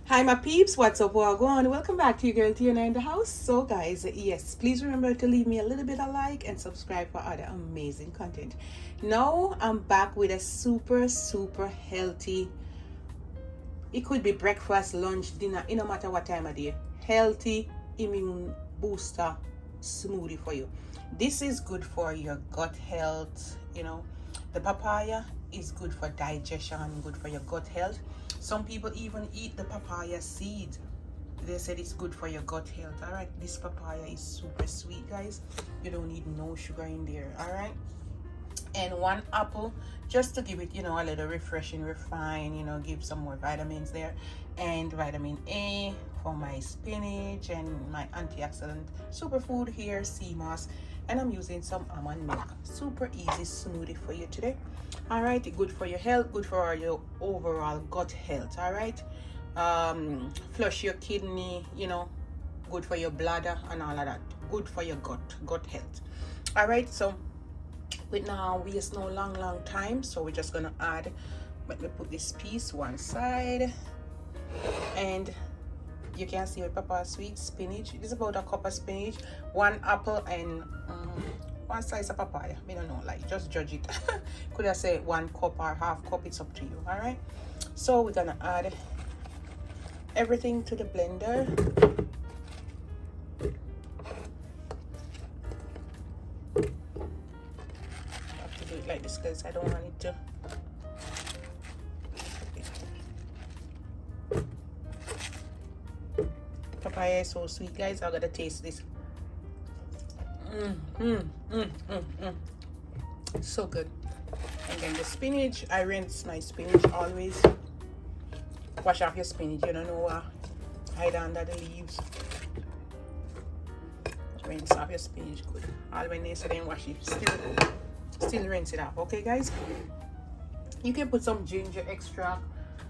Hi my peeps, what's up, what going? Welcome back to your girl Tiana in the house. So guys, yes, please remember to leave me a little bit of like and subscribe for other amazing content. Now I'm back with a super healthy, it could be breakfast, lunch, dinner, it no matter what time of day, healthy immune booster smoothie for you. This is good for your gut health. The papaya is good for digestion, good for your gut health. Some people even eat the papaya seed. They said it's good for your gut health. All right, this papaya is super sweet, guys. You don't need no sugar in there. All right, and one apple just to give it, a little refreshing, refine, give some more vitamins there, and vitamin A for my spinach and my antioxidant superfood here, sea moss. And I'm using some almond milk. Super easy smoothie for you today. All right, good for your health, good for your overall gut health. All right, flush your kidney, good for your bladder and all of that, good for your gut health. All right, so with now waste no long time, so we're just gonna add, let me put this piece one side, and you can see with pepper sweet spinach. It is about a cup of spinach, one apple, and one slice of papaya. I don't know, like, just judge it. Could I say 1 cup or half cup? It's up to you. All right, so we're gonna add everything to the blender. Like this because I don't want it to. Papaya is so sweet, guys. I gotta taste this. So good. And then the spinach, I rinse my spinach always. Wash off your spinach. You don't know what hide under the leaves. Rinse off your spinach good. All when they say then wash it, still rinse it off. Okay, guys, you can put some ginger extract,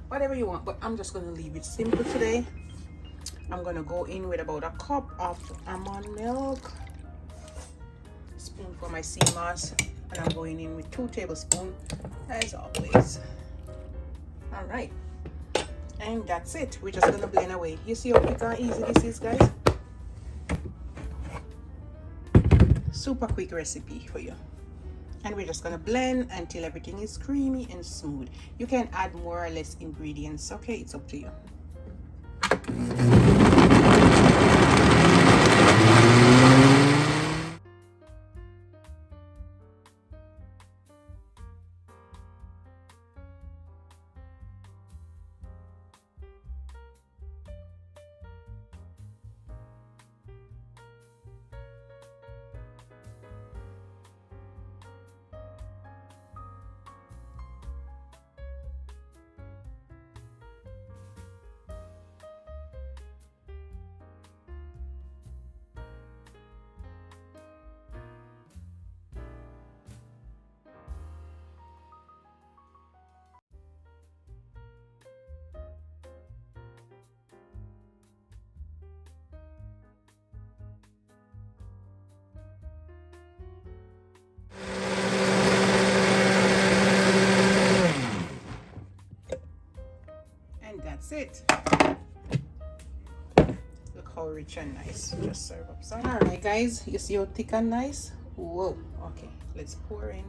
whatever you want, but I'm just gonna leave it simple today. I'm gonna go in with about a cup of almond milk, spoon for my sea moss, and I'm going in with 2 tablespoons as always. All right, and that's it. We're just gonna blend away. You see how quick and easy this is, guys? Super quick recipe for you. And we're just gonna blend until everything is creamy and smooth. You can add more or less ingredients, okay? It's up to you. That's it. Look how rich and nice. Just serve up some. All right, guys, you see how thick and nice? Whoa. Okay, let's pour in.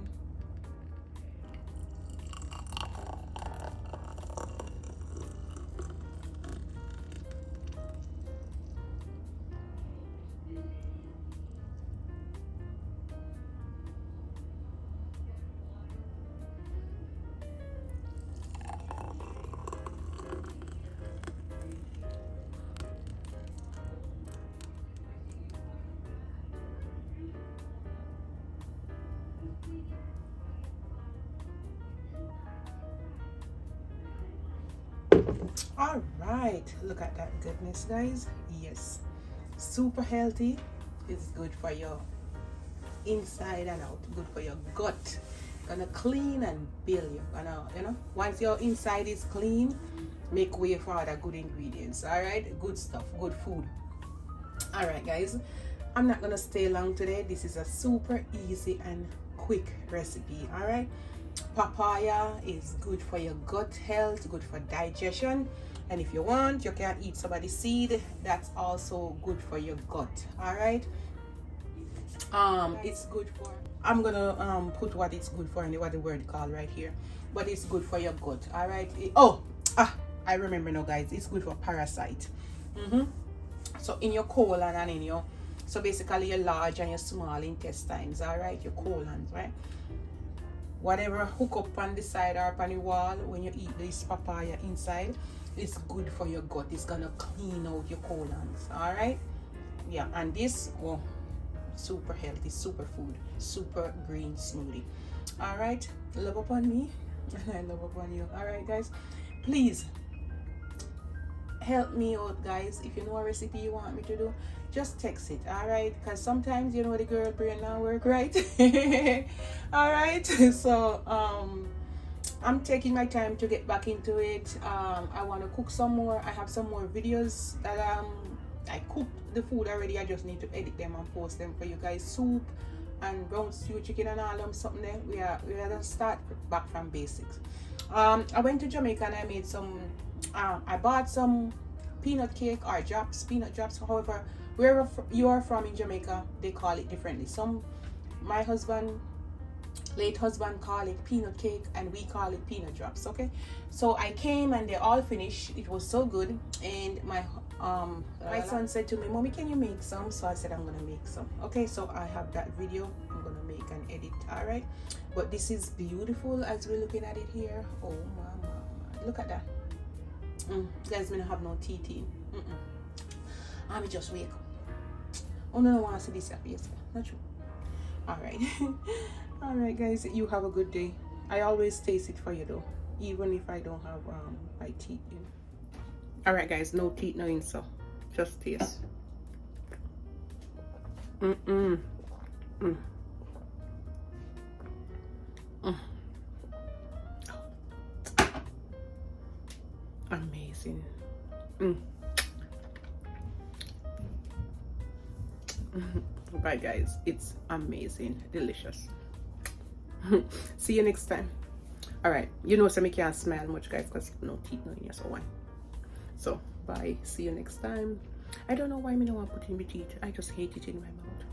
All right, look at that goodness, guys. Yes, super healthy. It's good for your inside and out, good for your gut. Gonna clean and build you. Gonna, once your inside is clean, make way for other good ingredients. All right, good stuff, good food. All right, guys, I'm not gonna stay long today. This is a super easy and quick recipe. All right, papaya is good for your gut health, good for digestion, And if you want, you can eat some of the seed. That's also good for your gut. All right. It's good for, I'm gonna put what it's good for and what the word called right here, but it's good for your gut. All right. I remember now, guys. It's good for parasite. So in your colon and in your, so basically your large and your small intestines. All right, your colons, right? Whatever hook up on the side or up on the wall when you eat this papaya inside, it's good for your gut. It's gonna clean out your colons. All right. Yeah, and this, oh, super healthy, super food, super green smoothie. All right, love upon me and I love upon you. All right, guys, please help me out, guys. If you know a recipe you want me to do, just text it. All right, because sometimes you know the girl brain not work right. All right, so I'm taking my time to get back into it. I want to cook some more. I have some more videos that I cooked the food already. I just need to edit them and post them for you guys. Soup and brown stew chicken and all them something there. We are gonna start back from basics. I went to Jamaica and I made some I bought some peanut cake or drops, peanut drops. However, wherever you are from in Jamaica, they call it differently. My late husband call it peanut cake and we call it peanut drops. Okay, so I came and they all finished. It was so good, and my son said to me, "Mommy, can you make some?" So I said, "I'm gonna make some." Okay, so I have that video I'm gonna make and edit. All right, but this is beautiful as we're looking at it here. Oh mama, look at that. Guys, me not have no teeth in. I me just wake up. Oh no, I want to see this face. Not true. All right. All right, guys, you have a good day. I always taste it for you though, even if I don't have my teeth in. All right, guys, no teeth, no in, so just taste. Amazing. Right, guys, it's amazing, delicious. See you next time. All right, you know, so me can't smile much, guys, because no teeth, no in, so one. So bye, see you next time. I don't know why me no want to put in my teeth. I just hate it in my mouth.